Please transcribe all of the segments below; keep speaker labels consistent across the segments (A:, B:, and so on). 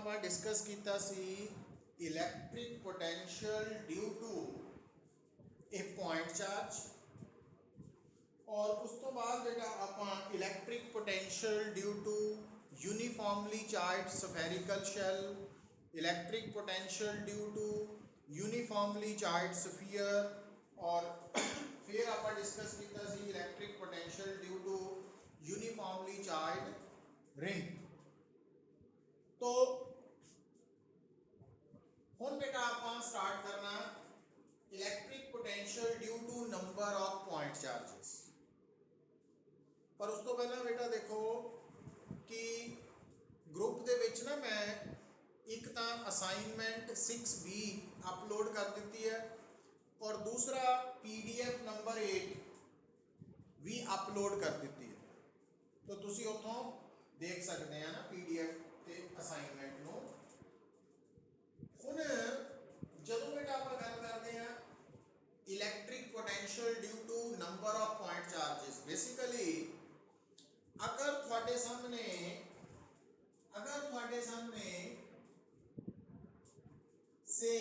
A: ਆਪਾਂ डिस्कस किया electric potential due to एक पॉइंट चार्ज और उस तो बाद बेटा ਆਪਾਂ electric potential due to uniformly charge spherical shell, electric potential due to uniformly charge sphere और फिर ਆਪਾਂ डिस्कस किया electric potential due to uniformly charge ring. तो हुण बेटा आप स्टार्ट करना electric potential due to number of point charges. पर उस तो पहला बेटा देखो कि ग्रुप दे विच ना मैं एक तो असाइनमेंट 6B अपलोड कर दी है और दूसरा PDF नंबर 8 भी अपलोड कर दी है। तो तुसी उतों देख सकते हैं ना PDF ते असाइनमेंट नूं। हुण जदों बेटा आप गल करते हैं electric potential due to number of point charges, basically अगर थोड़े सामने से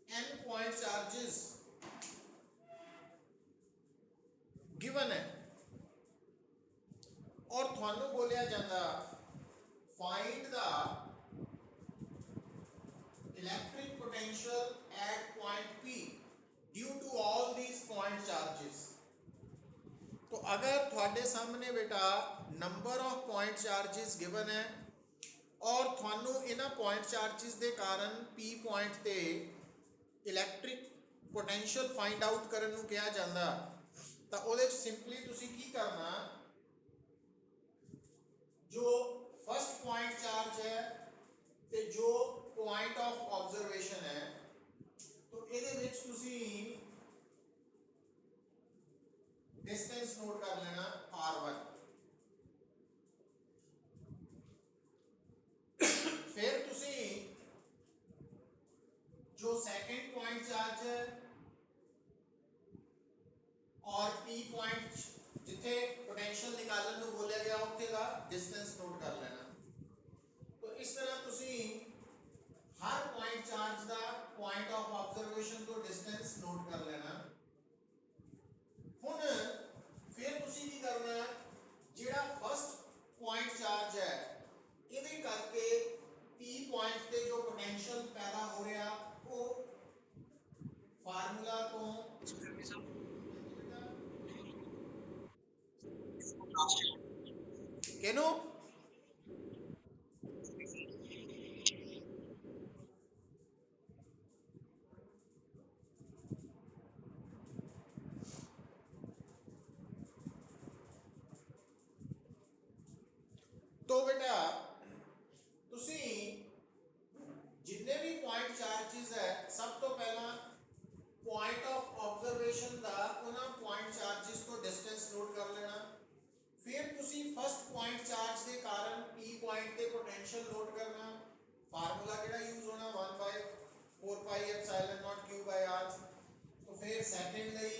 A: n पॉइंट चार्जेस गिवन है और थानू बोलिया जाता find the electric potential at point P due to all these point charges. तो अगर थोड़े सामने बेटा number of point charges given है और थानू इन्हां पॉइंट चार्जेस के कारण P पॉइंट ते इलैक्ट्रिक पोटेंशियल फाइंड आउट करन नूं कहा जाता, तो उहदे च सिंपली तुसी की करना, जो फर्स्ट पॉइंट चार्ज है ते जो पॉइंट ऑफ ऑब्जर्वेशन है, तो इहदे विच तुसी डिस्टेंस नोट कर लेना R1। फिर तुसी जो सेकंड पॉइंट चार्ज है और P पॉइंट जिथे पोटेंशियल निकालने को बोला गया उत्थे का डिस्टेंस नोट कर लेना। तो इस तरह तुसी हर पॉइंट चार्ज का पॉइंट ऑफ ऑब्जर्वेशन तो डिस्टेंस नोट कर लेना। हुण फिर तुसी की करना, जिहड़ा फर्स्ट पॉइंट चार्ज है इहदे करके P पॉइंट ते जो पोटेंशियल पैदा हो रहा वो फार्मूला तो केनो तो बेटा तुसी जितने भी पॉइंट चार्जेस है सब तो पहला पॉइंट ऑफ ऑब्जर्वेशन का उन्हां पॉइंट चार्जेस को डिस्टेंस नोट कर लेना। फिर तुसी फर्स्ट पॉइंट चार्ज के कारण P पॉइंट के पोटेंशियल नोट करना। फार्मूला केड़ा यूज होना 1/4 pi epsilon naught Q by R। तो फिर सेकंड लई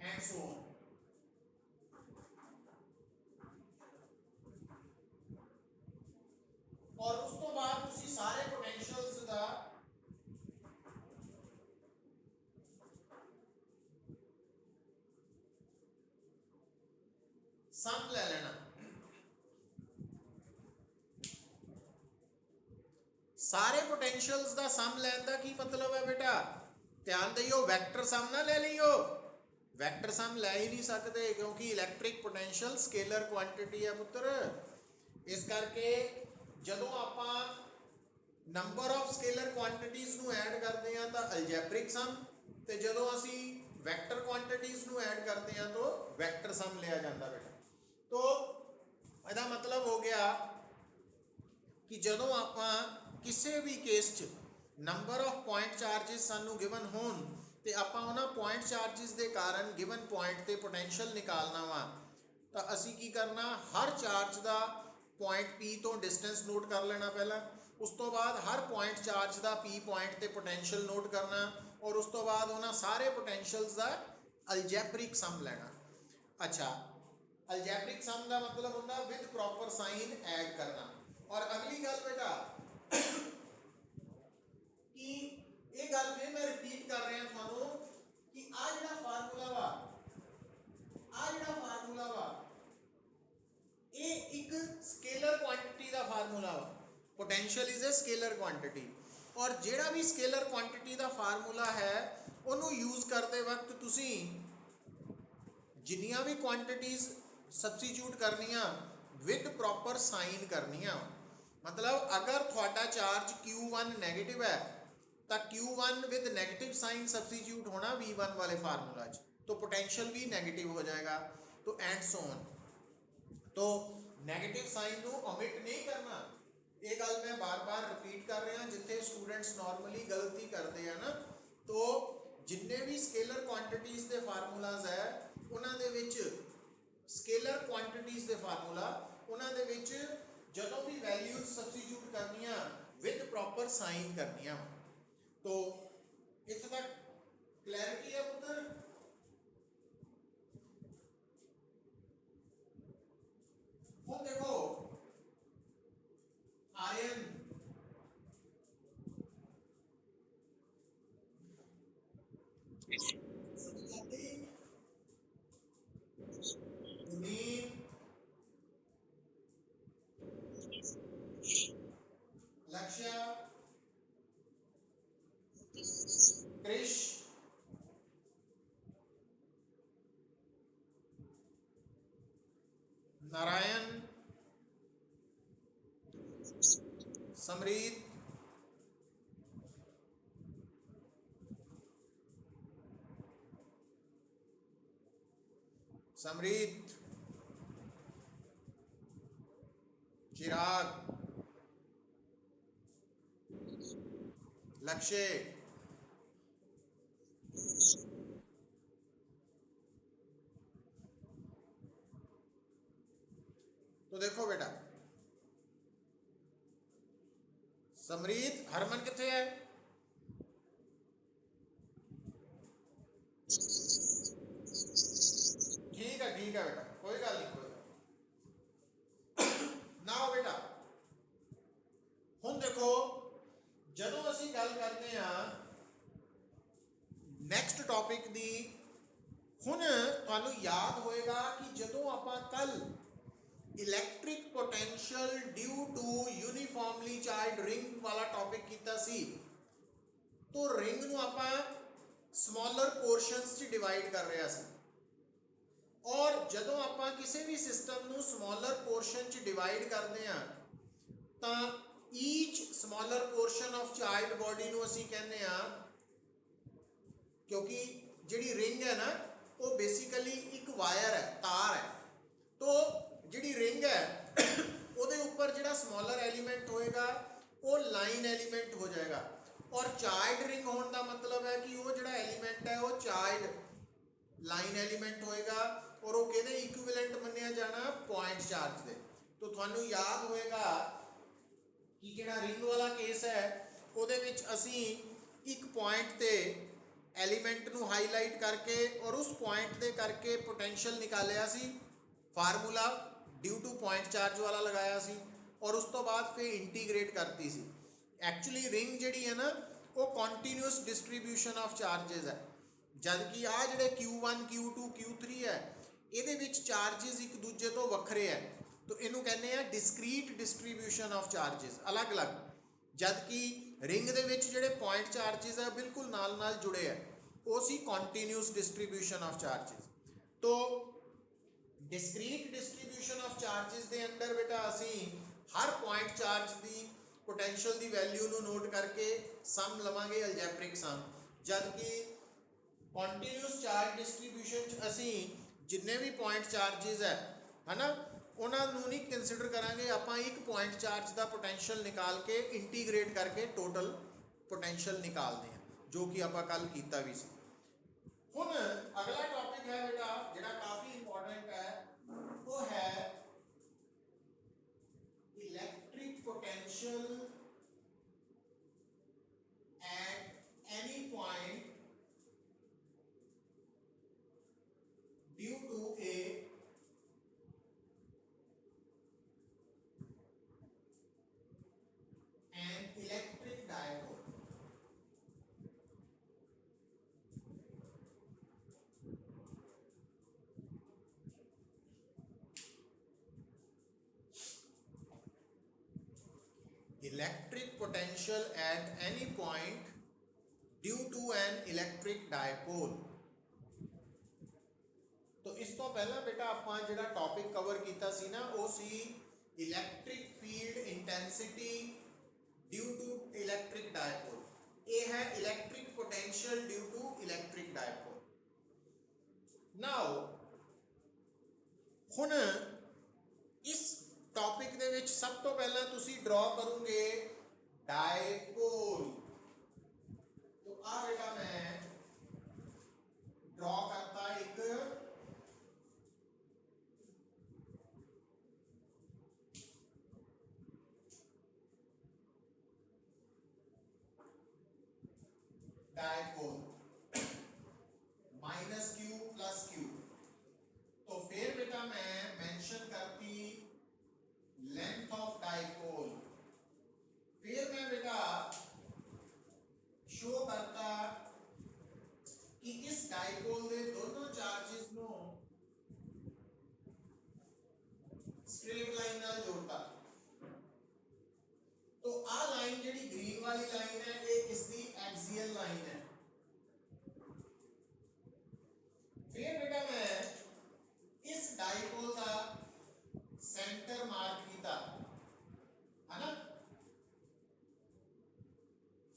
A: एंड सो ऑन। और उस तो बाद तुसी सारे पोटेंशियल्स का सम ले लेना। सारे पोटेंशियल्स का सम लैन का की मतलब है बेटा, ध्यान दियो वैक्टर सम ना ले लियो। वैक्टर सम ले ही नहीं सकते क्योंकि इलैक्ट्रिक पोटेंशियल स्केलर क्वांटिटी है पुत्र। इस करके जदों आपां नंबर ऑफ स्केलर क्वांटिटीज़ नूं ऐड करते हैं तो अलजैब्रिक सम, ते जदों असी वैक्टर क्वांटिटीज़ नूं ऐड करते हैं तो वैक्टर सम लिया जाता बेटा। तो इसका मतलब हो गया कि जदों आपां किसी भी केस च नंबर ऑफ पॉइंट चार्जिस सानू गिवन होन ते आपां उन्हां पॉइंट चार्जिस के कारण गिवन पॉइंट ते पोटेंशियल निकालना वा, तो असी की करना हर चार्ज का पॉइंट P तो डिस्टेंस नोट कर लेना पहला। उस तो बाद हर पॉइंट चार्ज का पी पॉइंट ते पोटेंशियल नोट करना और उस तो बाद उन्होंने सारे पोटेंशियल्स का अलजैब्रिक सम लेना। अच्छा, अलजैब्रिक सम का मतलब होता विद प्रॉपर साइन ऐड करना। और अगली गल बेटा कि ये गल फिर मैं रिपीट कर रहा थानू कि आ जिहड़ा फार्मूला वा ये एक स्केलर क्वांटिटी का फार्मूला वा। Potential is a scalar quantity और जिहड़ा भी स्केलर क्वांटिटी का फार्मूला है उन्होंने यूज करते वक्त तुसी जिन्नियां भी क्वांटिटीज सबस्टिट्यूट करनियां विद प्रॉपर साइन करनियां। मतलब अगर थोड़ा चार्ज Q1 नेगेटिव है तो Q1 with negative sign substitute होना V1 वाले फार्मूला च, तो पोटेंशियल भी नेगेटिव हो जाएगा। तो एंड सो ऑन, तो नेगेटिव साइन को ओमिट नहीं करना। ये गल मैं बार बार रिपीट कर रहा जिथे स्टूडेंट्स नॉर्मली गलती करते हैं ना, तो जिन्ने भी स्केलर क्वांटिटीज के फार्मूलाज है उन्होंने विच स्केलर क्वांटिटीज के फार्मूला उन्होंने विच जदों भी वैल्यूज सबस्टिट्यूट करनियां विद प्रॉपर साइन करनियां। तो इत्थे तक क्लैरिटी है पुत्र? हम देखो आयन लक्ष्य कृष नारायण समरीत समरीत चिराग लक्ष्य तो देखो बेटा समरीत हरमन किथे है? ठीक है बेटा कोई गल नहीं कोई ना हो बेटा। हुण देखो जदों असीं गल करते हैं नैक्सट टॉपिक दी, हुण तुहानूं याद होएगा कि जदों आपां कल electric potential due to uniformly charge ring वाला टॉपिक कीता सी, तो रिंग नूं आपां स्मॉलर पोर्शनस च डिवाइड कर रहा सी। और जदों आपां किसी भी सिस्टम नूं स्मॉलर पोर्शन च डिवाइड करते हैं तो each smaller portion of charge body नूं असीं कहने हैं, क्योंकि जिहड़ी रिंग है ना वो बेसिकली एक वायर है, तार है। तो जिहड़ी रिंग है ਉਹਦੇ ਉੱਪਰ ਜਿਹੜਾ ਸਮॉलर एलिमेंट होएगा वो लाइन एलिमेंट हो जाएगा। और चार्ज रिंग होने का मतलब है कि वो जिहड़ा एलिमेंट है वो चार्ज लाइन एलिमेंट होएगा और वो किहदे इक्विवेलेंट मन्निया जाना? पॉइंट चार्ज दे। तो तुहानूं याद होएगा कि जिहड़ा रिंग वाला केस है ਉਹਦੇ ਵਿੱਚ ਅਸੀਂ एक पॉइंट ते एलिमेंट नूं हाईलाइट करके और उस पॉइंट दे करके पोटेंशियल निकालिया सी, formula due to point charge वाला लगाया सी और उस तो बाद फिर इंटीग्रेट करती सी। एक्चुअली रिंग जिहड़ी है ना वो कॉन्टीन्यूअस डिस्ट्रीब्यूशन ऑफ चार्जेस है, जबकि आ जिहड़े Q1 Q2 Q3 है ਇਹਦੇ ਵਿੱਚ चार्जेस एक दूजे तो ਵੱਖਰੇ है, तो इनू कहने हैं डिस्क्रीट डिस्ट्रीब्यूशन ऑफ चार्जेस अलग अलग। जबकि रिंग दे विच जिहड़े पॉइंट चार्जेस है बिल्कुल नाल नाल जुड़े है, वो सी कॉन्टीन्यूअस डिस्ट्रीब्यूशन ऑफ चार्जेस। तो डिस्क्रीट डिस्ट्रीब्यूशन ऑफ चार्जेस के अंदर बेटा असी हर पॉइंट चार्ज की पोटेंशियल की वैल्यू नू नोट करके सम लवांगे अलजैब्रिक सम। जबकि कॉन्टीन्यूअस चार्ज डिस्ट्रीब्यूशन असी जिन्ने भी पॉइंट चार्जेस है ना उन्होंने नहीं कंसिडर करांगे, आपां एक पॉइंट चार्ज का पोटेंशियल निकाल के इंटीग्रेट करके टोटल पोटेंशियल निकालते हैं, जो कि आपां कल कीता भी सी। हुण अगला टॉपिक है बेटा जिहड़ा काफ़ी इंपॉर्टेंट है, वो है electric potential electric potential at any point due to an electric dipole. तो इस तो पहला बेटा ਆਪਾਂ ਜਿਹੜਾ ਟੌਪਿਕ ਕਵਰ ਕੀਤਾ ਸੀ ਨਾ ਉਹ ਸੀ electric field intensity due to electric dipole. ਇਹ ਹੈ electric potential due to electric dipole. Now ਹੁਣ ਇਸ ਟੌਪਿਕ ਦੇ ਵਿੱਚ ਸਭ ਤੋਂ ਪਹਿਲਾਂ ਤੁਸੀਂ ਡਰਾ ਕਰੋਗੇ डायपोल। तो आ बेटा मैं ड्रॉ करता एक dipole minus Q plus Q. तो फिर बेटा मैं मेंशन करती लेंथ ऑफ डायपोल। फिर मैं बेटा शो करता कि इस डायपोल के दोनों चार्जेस नो स्ट्रेट लाइन नाल जोड़ता। तो आ लाइन जेडी ग्रीन वाली लाइन है ये इसकी एक्सियल लाइन है। फिर बेटा मैं इस डायपोल का सेंटर मार्क किया है ना,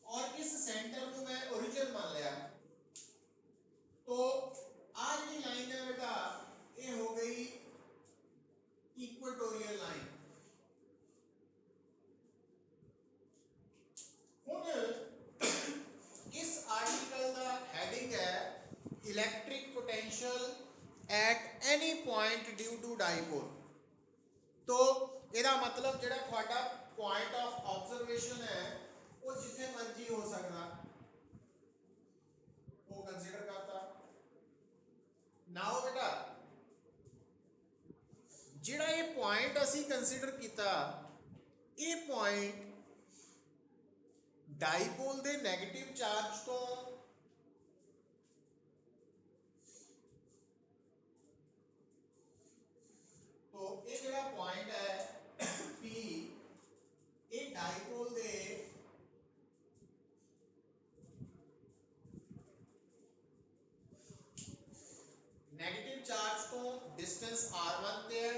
A: और इस सेंटर को मैं ओरिजिन मान लिया। तो आज की लाइन है बेटा ये हो गई इक्वेटोरियल लाइन। हुन इस आर्टिकल का हेडिंग है electric potential at any point due to dipole. तो ਇਹਦਾ मतलब ਜਿਹੜਾ ਤੁਹਾਡਾ पॉइंट ऑफ ऑब्जर्वेशन है वो जिथे मर्जी हो सकता वो कंसीडर करता। नाउ बेटा जिहड़ा ये पॉइंट असी कंसीडर किया ये पॉइंट डायपोल दे नेगेटिव चार्ज तो ये जिहड़ा पॉइंट है P ये डायपोल दे नेगेटिव चार्ज तो डिस्टेंस r1 पे है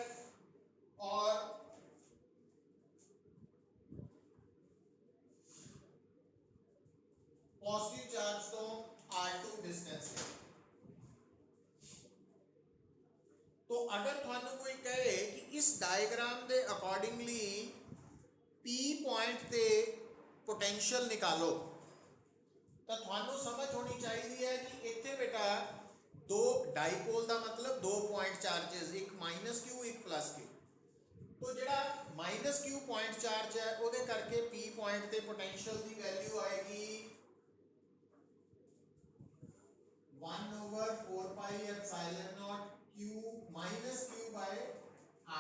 A: और पॉजिटिव चार्ज तो r2 डिस्टेंस पे। तो अगर थानू कोई कहे कि इस डायग्राम के अकॉर्डिंगली P पॉइंट ते पोटेंशियल निकालो तो थानू समझ होनी चाहिए है कि इत्थे बेटा दो डायपोल का मतलब दो पॉइंट चार्जेस एक माइनस क्यू एक प्लस क्यू। तो जिहड़ा माइनस क्यू पॉइंट चार्ज है उहदे करके P पॉइंट ते पोटेंशियल की वैल्यू आएगी 1/4 pi epsilon naught Q minus Q by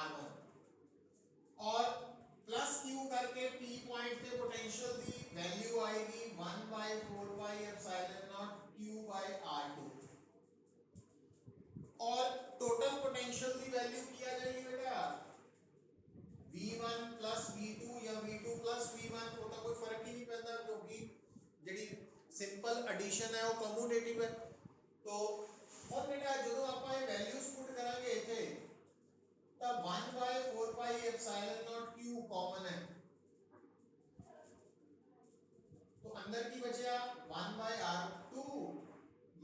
A: R1 और प्लस Q करके P पॉइंट ते पोटेंशियल की वैल्यू आएगी 1/4 pi epsilon naught Q by R2 और टोटल पोटेंशियल की वैल्यू किया जाएगी बेटा V1 प्लस V2 या V2 प्लस V1। वो तो कोई फर्क ही नहीं पैदा क्योंकि जी सिंपल एडिशन है वो कम्यूटेटिव है। तो और बेटा जो आप वैल्यूज पुट करांगे इथे तो 1/4 pi epsilon naught Q common है तो अंदर की बचा 1/R2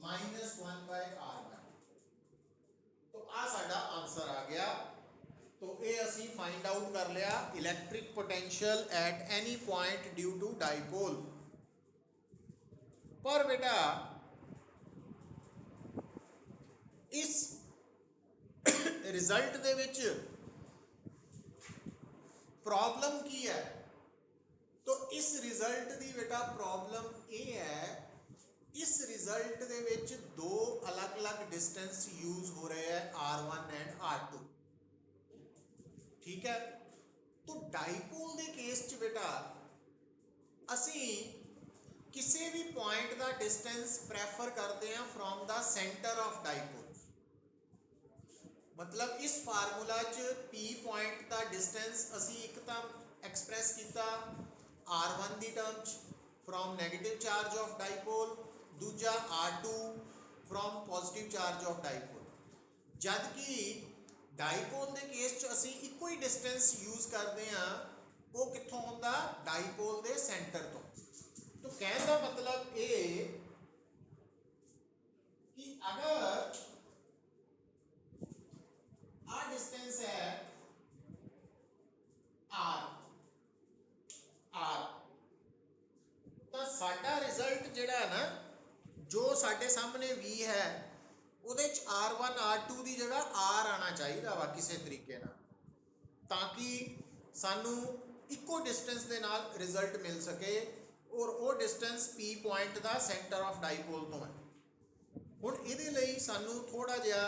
A: माइनस 1/R1। तो आ साडा आंसर आ गया। तो ये असी फाइंड आउट कर लिया electric potential at any point due to dipole. पर बेटा इस रिजल्ट दे विच प्रॉब्लम की है। तो इस रिजल्ट दी बेटा प्रॉब्लम ये है इस रिजल्ट दे विच दो अलग अलग डिस्टेंस यूज हो रहे हैं R1 एंड R2। ठीक है। तो डायपोल दे केस च बेटा असी किसी भी पॉइंट का डिस्टेंस प्रेफर करते हैं from the centre of dipole. मतलब इस फार्मूला च P पॉइंट का डिस्टेंस असी एक तो एक्सप्रैस किया R1 ਦੀ ਟਰਮ 'ਚ from negative charge of dipole, ਦੂਜਾ R2 from positive charge of dipole. ਜਦ ਕਿ ਡਾਈਪੋਲ ਦੇ ਕੇਸ 'ਚ ਅਸੀਂ ਇੱਕੋ ਹੀ ਡਿਸਟੈਂਸ ਯੂਜ਼ ਕਰਦੇ ਹਾਂ, ਉਹ ਕਿੱਥੋਂ ਹੁੰਦਾ? ਡਾਈਪੋਲ ਦੇ ਸੈਂਟਰ ਤੋਂ। तो कहने का मतलब ये कि अगर आ डिस्टेंस है r तो साडा रिजल्ट जिहड़ा है ना, जो साडे सामने v है ਉਹਦੇ ਚ r1 r2 ਦੀ ਜਗ੍ਹਾ r ਆਣਾ ਚਾਹੀਦਾ ਵਾ ਕਿਸੇ ਤਰੀਕੇ ਨਾਲ, ਤਾਂ ਕਿ ਸਾਨੂੰ ਇੱਕੋ ਡਿਸਟੈਂਸ ਦੇ ਨਾਲ ਰਿਜ਼ਲਟ ਮਿਲ ਸਕੇ ਔਰ ਉਹ ਡਿਸਟੈਂਸ p ਪੁਆਇੰਟ ਦਾ ਸੈਂਟਰ ਆਫ ਡਾਈਪੋਲ ਤੋਂ ਹੈ। ਹੁਣ ਇਹਦੇ ਲਈ ਸਾਨੂੰ ਥੋੜਾ ਜਿਹਾ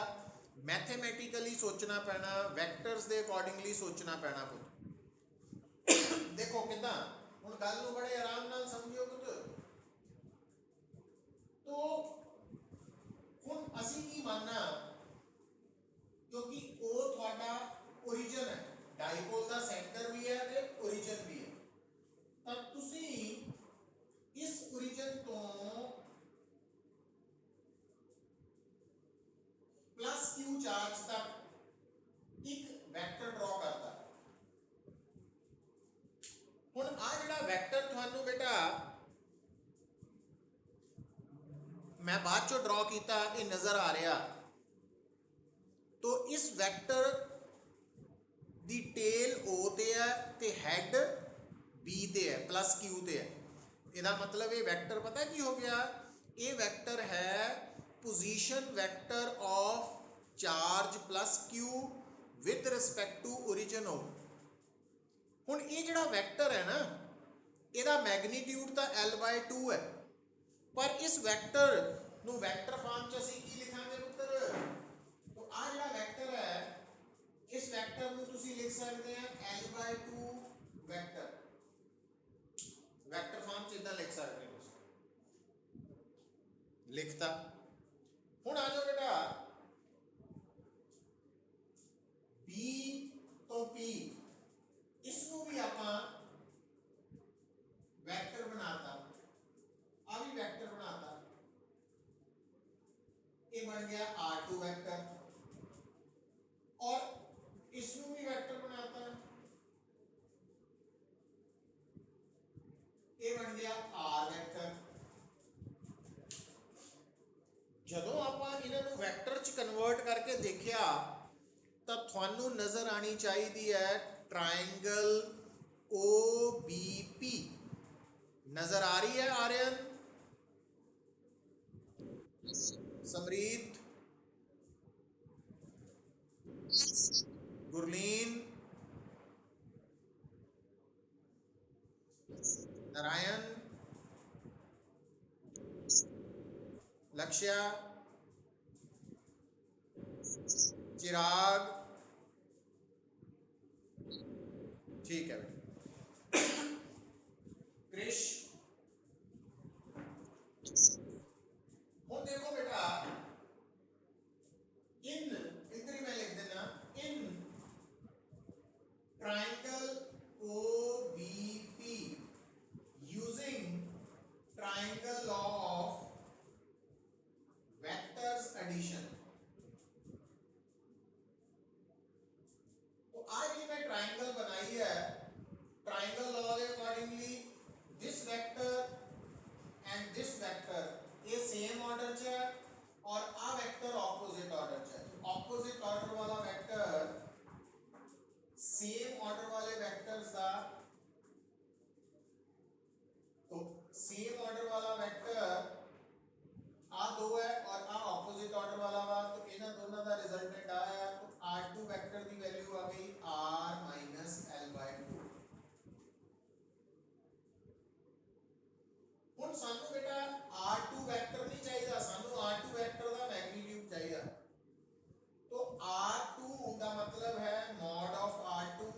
A: ਮੈਥਮੈਟਿਕਲੀ ਸੋਚਣਾ ਪੈਣਾ, ਵੈਕਟਰਸ ਦੇ ਅਕੋਰਡਿੰਗਲੀ ਸੋਚਣਾ ਪੈਣਾ ਪੁੱਤ। ਦੇਖੋ ਕਿਦਾਂ, ਹੁਣ ਗੱਲ ਨੂੰ ਬੜੇ ਆਰਾਮ ਨਾਲ ਸਮਝਿਓ ਪੁੱਤ। तो ਹੁਣ ਅਸੀਂ ਕੀ ਮੰਨਣਾ, ਕਿਉਂਕਿ ਉਹ ਤੁਹਾਡਾ ओरिजिन ਹੈ, ਡਾਈਪੋਲ ਦਾ ਸੈਂਟਰ ਵੀ ਹੈ ਤੇ ओरिजिन ਵੀ ਹੈ, ਤਾਂ ਤੁਸੀਂ ਇਸ ओरिजिन ਤੋਂ प्लस q चार्ज तक एक वेक्टर ड्रॉ करता। हुण आ जिहड़ा वेक्टर तुहानू बेटा मैं बाद चो ड्रॉ किया, ये नजर आ रहा, तो इस वेक्टर दी टेल O ते है ते हेड B ते है, प्लस Q ते है। ਇਹਦਾ मतलब ये वेक्टर पता की हो गया, ये वेक्टर है position vector of charge plus Q with respect to origin O। हुण ये जिहड़ा वेक्टर है ना, ਇਹਦਾ मैग्नीट्यूड तो L/2 है, पर इस वेक्टर ਨੂੰ वेक्टर फॉर्म च ਅਸੀਂ ਕੀ ਲਿਖਾਂਗੇ ਪੁੱਤਰ? तो आ जिहड़ा वेक्टर है, इस वेक्टर ਨੂੰ ਤੁਸੀਂ ਲਿਖ ਸਕਦੇ ਆ L/2 वेक्टर। वेक्टर फॉर्म च इदां लिख सकते हो, लिखता। हुण आ जाओ बेटा, B तो P, इसको भी आपां वेक्टर बनाता, आ भी वेक्टर बनाता, ये बन गया R2 वेक्टर, और इसको भी वेक्टर बनाता, ये बन गया R वेक्टर। ਜਦੋਂ ਆਪਾਂ ਇਹਨਾਂ ਨੂੰ ਵੈਕਟਰ ਚ ਕਨਵਰਟ ਕਰਕੇ ਦੇਖਿਆ ਤਾਂ ਤੁਹਾਨੂੰ ਨਜ਼ਰ ਆਣੀ ਚਾਹੀਦੀ ਹੈ ट्रायंगल OBP। नजर आ रही है आर्यन, समरीत, गुरलीन, नारायण, लक्ष्या, चिराग, ठीक है बेटा, क्रिश। और देखो बेटा, इन इधर मैं लिख देना, in triangle OBP using triangle law of vectors addition. तो आज ये मैं ट्रायंगल बनाई है, ट्रायंगल लॉ के accordingly this vector and this vector ये सेम ऑर्डर च है और आ वेक्टर ऑपोजिट ऑर्डर च है। ऑपोजिट ऑर्डर वाला वेक्टर सेम ऑर्डर वाले वेक्टर्स का, तो सेम ऑर्डर वाला वेक्टर आ दो है और आ ऑपोजिट ऑर्डर वाला वा, तो इन्हां दोनों का रिजल्टेंट आया, तो R2 वेक्टर की वैल्यू आ गई R - L/2। हुण सानू बेटा R2 वेक्टर नहीं चाहिए, सानू R2 वेक्टर का मैग्नीट्यूड चाहिए। तो R2 का मतलब है मॉड ऑफ R2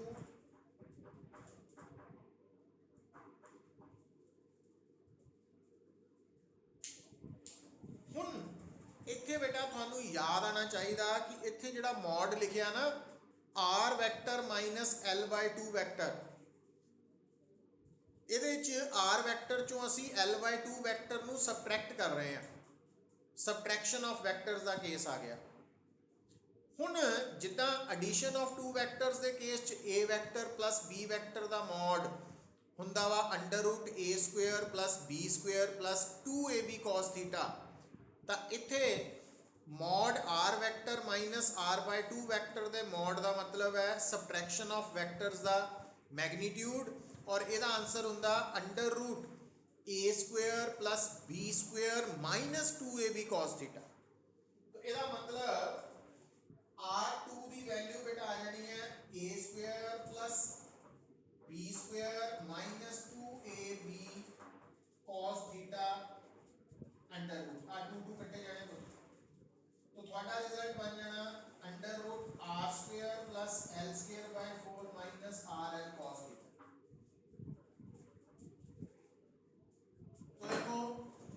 A: हुण इत्थे बेटा थानू याद आना चाहिए कि इत्थे जिहड़ा मॉड लिखिया ना R वेक्टर - L/2 वेक्टर, ਇਹਦੇ ਚ r ਵੈਕਟਰ ਚੋਂ ਅਸੀਂ l/2 ਵੈਕਟਰ ਨੂੰ ਸਬਟਰੈਕਟ ਕਰ ਰਹੇ ਹਾਂ, ਸਬਟਰੈਕਸ਼ਨ ਆਫ ਵੈਕਟਰਸ ਦਾ ਕੇਸ ਆ ਗਿਆ। ਹੁਣ ਜਿੱਦਾਂ ਐਡੀਸ਼ਨ ਆਫ ਟੂ ਵੈਕਟਰਸ ਦੇ ਕੇਸ ਚ a vector plus b vector the mode ਹੁੰਦਾ ਵਾ √a² plus b² plus 2ab cos θ, ਤਾਂ ਇੱਥੇ mode r vector minus r/2 vector ਦੇ ਮੋਡ ਦਾ ਮਤਲਬ ਹੈ ਸਬਟਰੈਕਸ਼ਨ ਆਫ ਵੈਕਟਰਸ ਦਾ ਮੈਗਨੀਟਿਊਡ, ਔਰ ਇਹਦਾ ਆਨਸਰ ਹੁੰਦਾ √a² plus b² minus 2ab cos θ। तो ਇਹਦਾ ਮਤਲਬ r2 ਦੀ ਵੈਲਿਊ ਬੇਟਾ ਆ ਜਾਣੀ ਹੈ a² plus b² minus 2ab cos θ under root r2 ਕੱਟੇ ਜਾਣੇ ਤੋਂ, तो ਤੁਹਾਡਾ ਰਿਜ਼ਲਟ ਬਣ ਜਾਣਾ √r² plus l²/4 minus rl cos θ। तो देखो,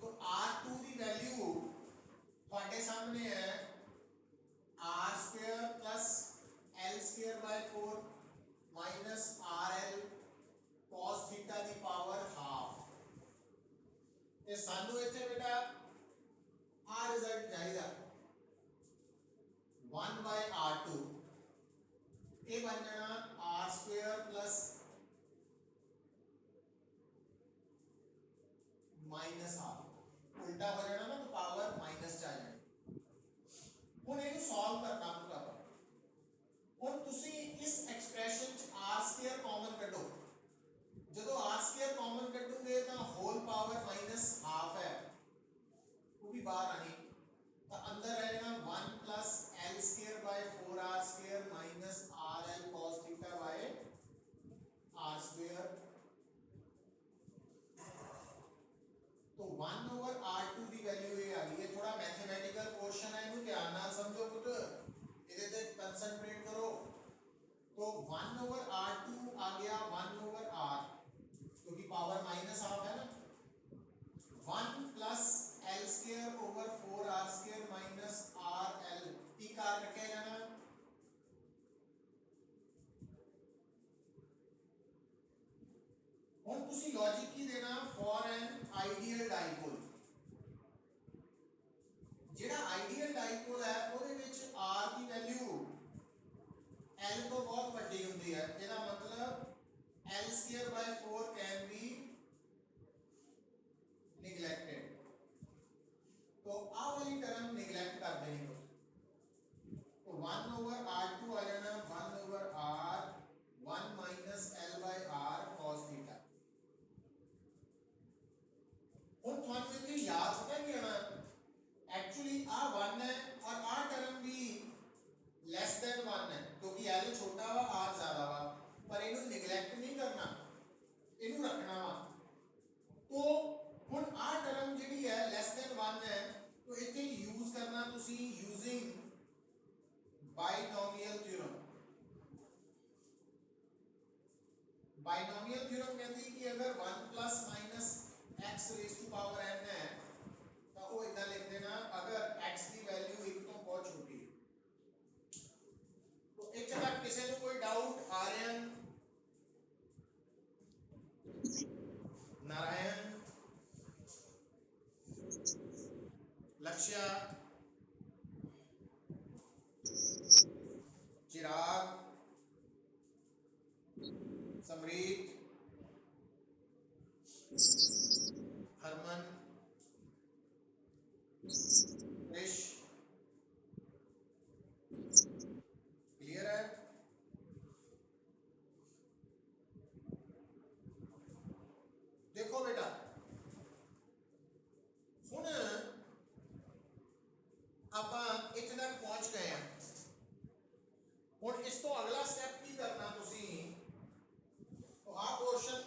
A: तो r2 ਦੀ ਵੈਲਿਊ ਤੁਹਾਡੇ ਸਾਹਮਣੇ ਹੈ r² plus l²/4 minus rl cos θ ਦੀ ਪਾਵਰ ਹਾਫ, ਤੇ ਸਾਨੂੰ ਇੱਥੇ ਬੇਟਾ ਆ ਰਿਜ਼ਲਟ ਚਾਹੀਦਾ 1/r2, ਇਹ ਬਣ ਜਾਣਾ r² plus माइनस हाफ, उल्टा हो जाना ना तो पावर माइनस च आ जानी। ਹੁਣ ਇਹਨੂੰ ਸੋਲਵ ਕਰਨਾ ਪਊਗਾ ਆਪਾਂ। ਹੁਣ ਤੁਸੀਂ ਇਸ ਐਕਸਪ੍ਰੈਸ਼ਨ ਚ r² ਕਾਮਨ ਕੱਢੋ, ਜਦੋਂ r² ਕਾਮਨ ਕੱਢੋਗੇ ਤਾਂ ਹੋਲ ਪਾਵਰ ਮਾਈਨਸ ਹਾਫ ਹੈ ਉਹ ਵੀ ਬਾਹਰ ਆਣੀ, ਤਾਂ ਅੰਦਰ ਰਹਿ ਜਾਣਾ 1 plus l²/4 r² minus rl cos θ by r²। तो 1/r2 ਦੀ ਵੈਲਿਊ ਇਹ ਆ ਗਈ ਹੈ। ਥੋੜਾ ਮੈਥਮੈਟਿਕਲ ਕੁਐਸਚਨ ਹੈ, ਇਹਨੂੰ ਧਿਆਨ ਨਾਲ ਸਮਝੋ ਪੁੱਤ, ਇਹਦੇ ਤੇ ਕਨਸੈਂਟਰੇਟ ਕਰੋ। तो 1/r2 आ गया 1/r, क्योंकि पावर माइनस हाफ है ना, 1 plus l²/4 r² minus rl, की कार कटे जाना। ਹੁਣ ਤੁਸੀਂ ਲੌਜੀਕ ਕੀ ਦੇਣਾ ਫॉर ਐਨ ਆਈਡੀਅਲ ਡਾਈਪੋਲ। ਜਿਹੜਾ ਆਈਡੀਅਲ ਡਾਈਪੋਲ ਹੈ ਉਹਦੇ ਵਿੱਚ r ਦੀ ਵੈਲਿਊ l ਤੋਂ ਬਹੁਤ ਵੱਡੀ ਹੁੰਦੀ ਹੈ, ਇਹਦਾ ਮਤਲਬ l²/4 कैन बी नेग्लेक्टेड, तो आ वाली टर्म नेग्लेक्ट कर देनी हो, तो 1/r2 आ जाना 1/r 1 minus l/r cos θ। ਹੁਣ ਤੁਹਾਨੂੰ ਇੱਥੇ ਯਾਦ ਪਤਾ ਕੀ ਆਣਾ, एक्चुअली आ 1 है और आ टर्म भी लेस देन 1 है, क्योंकि l छोटा वा r ज्यादा वा, पर इनु नेग्लेक्ट नहीं करना, इनु रखना वा। तो हुन आ टर्म जेडी है लेस देन 1 है, तो इथे यूज करना तुसी using binomial theorem. Binomial theorem कहती है कि अगर 1 plus minus x raised to power n है तो वो इतना लिख देना अगर x की वैल्यू 1 तो बहुत छोटी है। तो एक तक किसी को कोई डाउट? आर्यन, नारायण, लक्ष्य, चिराग, समरीत, हरमन, क्रिश, क्लियर है? देखो बेटा, हुन ਆਪਾਂ ਇੱਥੇ ਤੱਕ ਪਹੁੰਚ ਗਏ ਹਾਂ। ਹੁਣ ਇਸ ਤੋਂ ਅਗਲਾ ਸਟੈਪ ਕੀ ਕਰਨਾ ਤੁਸੀਂ, तो आ क्वेश्चन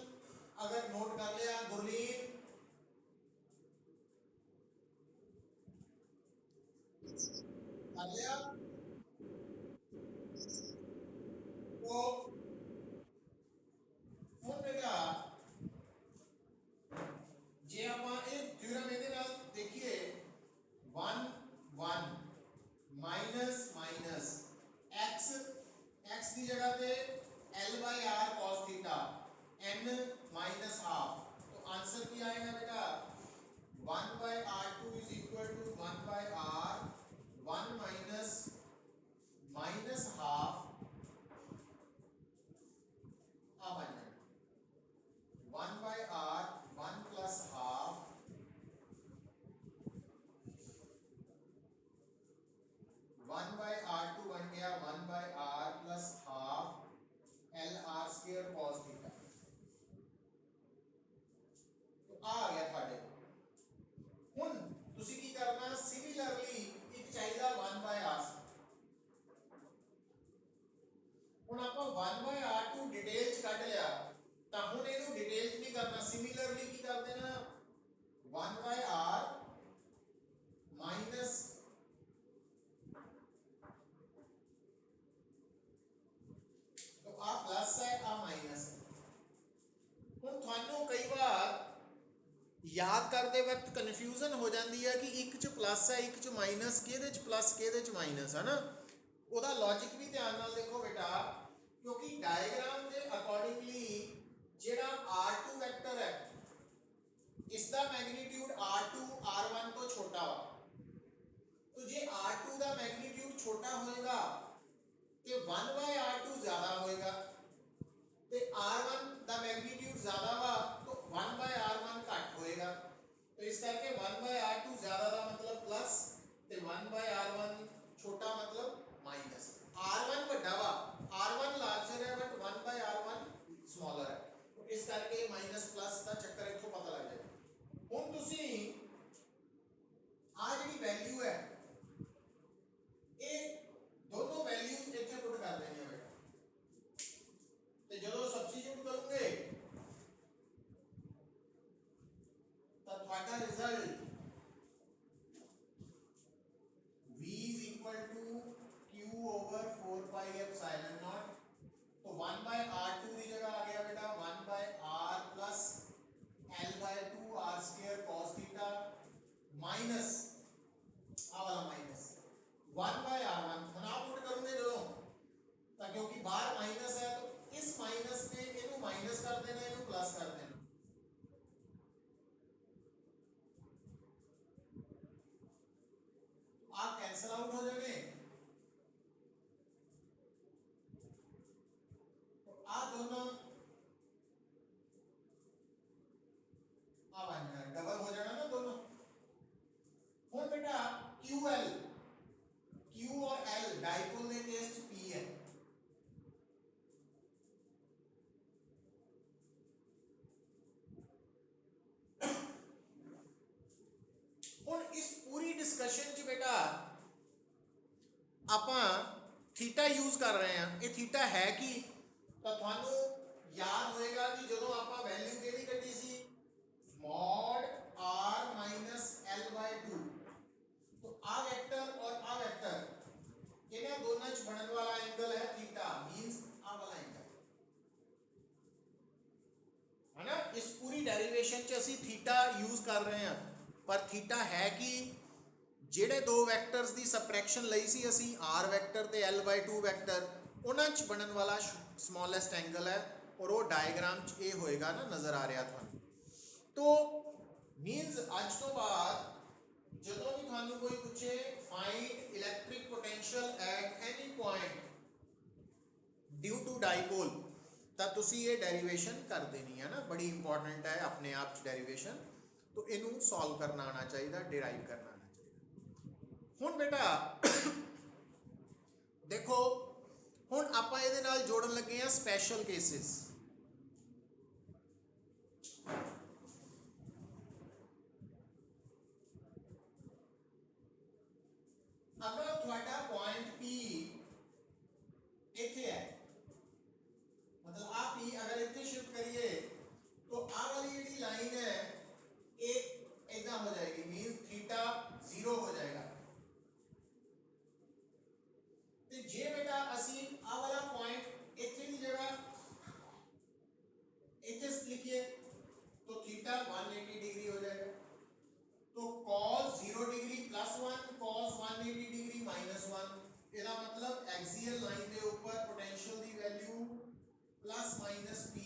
A: अगर नोट कर लिया गुरलीन, कर लिया, तो ਹੁਣ बेटा ਜੇ ਆਪਾਂ ਇਹ ਥਿਊਰਮ ਇਹਦੇ ਨਾਲ ਦੇਖੀਏ 1 1 माइनस माइनस x, x की जगह पे l/r cos θ n minus r, equal to 1 by R 1 minus half 1 by R 1 plus half 1 by R two बन गया 1 by R plus half L R square cos theta. तो आ गया ਤੁਹਾਡੇ ਹੁਣ ਤੁਸੀਂ ਕੀ ਕਰਨਾ ਸਿਮਿਲਰਲੀ ਇੱਕ ਚਾਹੀਦਾ 1 ਬਾय r ਹੁਣ ਆਪਾਂ 1 ਬਾय r2 ਡਿਟੇਲ ਚ ਕੱਢ ਲਿਆ ਤਾਂ ਹੁਣ ਇਹਨੂੰ ਡਿਟੇਲ ਚ ਨਹੀਂ ਕਰਨਾ ਸਿਮਿਲਰਲੀ ਕੀ ਕਰ ਦੇਣਾ 1 ਬਾय r ਮਾਈਨਸ तो आ प्लस है आ माइनस है ਹੁਣ ਤੁਹਾਨੂੰ ਕਈ ਵਾਰ याद करते वक्त कन्फ्यूजन हो जाती है कि एक च प्लस है एक च माइनस किहदे च प्लस किहदे च माइनस है ना ਉਹਦਾ लॉजिक भी ध्यान नाल देखो बेटा क्योंकि डायग्राम के अकॉर्डिंगली जेड़ा r2 वेक्टर है इसका मैग्नीट्यूड r2 r1 तो छोटा वा तो जे r2 का मैग्नीट्यूड छोटा होएगा तो 1 बाय r2 ज्यादा होएगा ते r1 का मैग्नीट्यूड ज्यादा वा तो 1 बाय r1 घट होएगा तो इस करके 1 बाय r2 ज्यादा का मतलब प्लस ते 1 बाय r1 छोटा मतलब माइनस r1 बड़ा वा r1 लार्जर है बट 1 बाय r1 स्मॉलर है तो इस करके माइनस प्लस का चक्कर इथों पता लग जाएगा हुण तुसी आ जिहड़ी वैल्यू है ये दोनों वैल्यूज इत्थे पुट कर देनी है बेटा ते जदों सब्स्टिट्यूट करोगे तो तुम्हारा result v is equal to q over 4 pi epsilon naught तो 1 by r2 की जगह आ गया बेटा 1 by r plus l by 2 r square cos theta minus आ वाला माइनस 1 by r1 हम आप पुट करोगे जो तो क्योंकि बाहर माइनस है तो इस माइनस में इनको माइनस कर देना इनको प्लस कर देना आप कैंसिल आउट हो जाएंगे तो आ दोनों आ बन जाए डबल हो जाना ना दोनों और बेटा QL Q और L डाइपोल में केस P है और इस पूरी डिस्कशन च बेटा आपां थीटा यूज कर रहे हैं ये थीटा है कि तो थानू याद होएगा कि जदों आपां वैल्यू केदी कड्डी सी mod r minus l by 2 तो आ वेक्टर और आ वेक्टर इन्हें दोनों च बनने वाला एंगल है थीटा मींस आ वाला एंगल है ना इस पूरी डेरिवेशन च ਅਸੀਂ थीटा यूज कर रहे हैं पर थीटा है कि ਜਿਹੜੇ ਦੋ ਵੈਕਟਰਸ ਦੀ ਸਬਟ੍ਰੈਕਸ਼ਨ ਲਈ ਸੀ ਅਸੀਂ r ਵੈਕਟਰ ਤੇ l by 2 ਵੈਕਟਰ ਉਹਨਾਂ ਚ ਬਣਨ ਵਾਲਾ ਸਮਾਲੈਸਟ ਐਂਗਲ ਹੈ और वो डायग्राम च ये होएगा ना नजर आ रहा था तो मींस आज तो बाद ਜਦੋਂ ਵੀ ਤੁਹਾਨੂੰ ਕੋਈ ਪੁੱਛੇ find electric potential at any point due to dipole ਤਾਂ ਤੁਸੀਂ ਇਹ ਡੈਰੀਵੇਸ਼ਨ ਕਰ ਦੇਣੀ ਹੈ ਨਾ ਬੜੀ ਇੰਪੋਰਟੈਂਟ ਹੈ ਆਪਣੇ ਆਪ ਚ ਡੈਰੀਵੇਸ਼ਨ तो इनू सॉल्व करना आना चाहिए डिराइव करना आना चाहिए हुण बेटा देखो हुण आपां इहदे नाल जोड़न लगे हैं स्पेशल केसेस अगर तुहाडा पॉइंट P इत्थे है मतलब आ P अगर इत्थे शिफ्ट करिए तो आ वाली जिहड़ी लाइन है एक एकदम हो जाएगी मींस थीटा 0 हो जाएगा तो जे बेटा असी आ वाला पॉइंट इथे की जगह इथे लिखिए तो थीटा 180 डिग्री हो जाएगा तो cos 0 degree plus 1 cos 180 degree minus 1 इसका मतलब एक्सियल लाइन के ऊपर पोटेंशियल की value plus minus p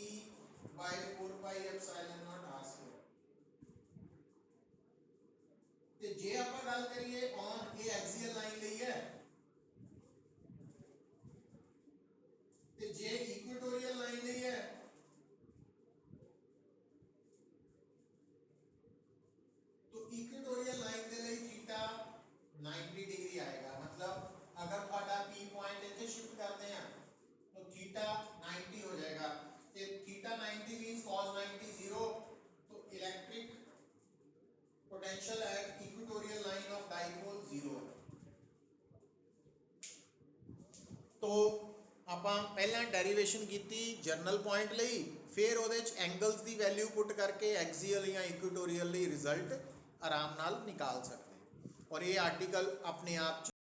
A: by 4 pi epsilon naught r square ਤੇ ਜੇ ਆਪਾਂ ਗੱਲ ਕਰੀਏ ਔਨ ਇਹ ਐਕਸੀਅਲ ਲਾਈਨ ਲਈ ਹੈ ਤੇ ਜੇ ਇਕੁਆਟੋਰੀਅਲ ਲਾਈਨ ਲਈ ਹੈ तो इक्वेटोरियल लाइन के लिए थीटा 90 डिग्री आएगा। मतलब अगर थोड़ा पी पॉइंट इतने शिफ्ट करते हैं तो थीटा 90 हो जाएगा। तो थीटा 90 मींस cos 90 0। तो electric potential at equatorial line of dipole 0 है। तो ਆਪਾਂ ਪਹਿਲਾਂ ਡੈਰੀਵੇਸ਼ਨ ਕੀਤੀ ਜਰਨਲ ਪੁਆਇੰਟ ਲਈ, ਫਿਰ ਉਹਦੇ ਚ ਐਂਗਲਸ ਦੀ ਵੈਲਿਊ ਪੁੱਟ ਕਰਕੇ ਐਕਸੀਅਲ ਜਾਂ ਇਕੁਆਟੋਰੀਅਲ ਲਈ ਰਿਜ਼ਲਟ ਆਰਾਮ ਨਾਲ ਨਿਕਾਲ ਸਕਦੇ। ਔਰ ਇਹ ਆਰਟੀਕਲ ਆਪਣੇ ਆਪ